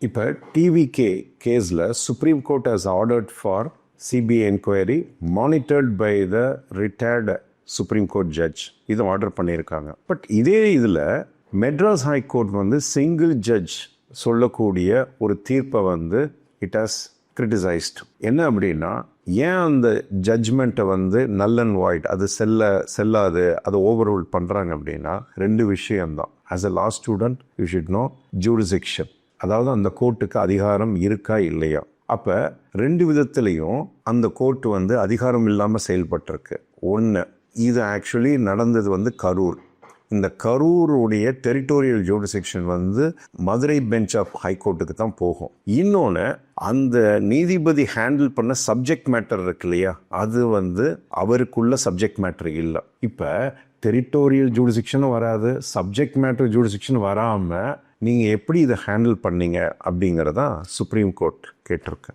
இப்போ டிவிகே கேஸில் supreme court has ordered for CBI enquiry monitored by the retired supreme court judge இது order பண்ணியிருக்காங்க. But இதே இதில் மெட்ராஸ் ஹைகோர்ட் வந்து சிங்கிள் ஜட்ஜ் சொல்லக்கூடிய ஒரு தீர்ப்பை வந்து இட் ஹாஸ் கிரிட்டிசைஸ்ட். என்ன அப்படின்னா, ஏன் அந்த ஜட்ஜ்மெண்ட்டை வந்து நல் அண்ட் வாய்ட் அது செல்லாது அதை ஓவர் ரூல் பண்ணுறாங்க அப்படின்னா, ரெண்டு விஷயம்தான். As a law student you should know jurisdiction, அதாவது அந்த கோர்ட்டுக்கு அதிகாரம் இருக்கா இல்லையா. அப்போ ரெண்டு விதத்துலேயும் அந்த கோர்ட்டு வந்து அதிகாரம் இல்லாமல் செயல்பட்டிருக்கு. ஒன்று, இது ஆக்சுவலி நடந்தது வந்து கரூர். இந்த கரூருடைய டெரிட்டோரியல் ஜூரிஸ்டிக்ஷன் வந்து மதுரை பெஞ்ச் ஆஃப் ஹைகோர்ட்டுக்கு தான் போகும். இன்னொன்று, அந்த நீதிபதி ஹேண்டில் பண்ண சப்ஜெக்ட் மேட்டர் இருக்கு இல்லையா, அது வந்து அவருக்குள்ள சப்ஜெக்ட் மேட்டர் இல்லை. இப்போ டெரிட்டோரியல் ஜூரிஸ்டிக்ஷனும் வராது, சப்ஜெக்ட் மேட்டர் ஜூரிஸ்டிக்ஷன் வராமல் நீங்கள் எப்படி இதை ஹேண்டில் பண்ணீங்க அப்படிங்கிறதான் சுப்ரீம் கோர்ட் கேட்டிருக்கு.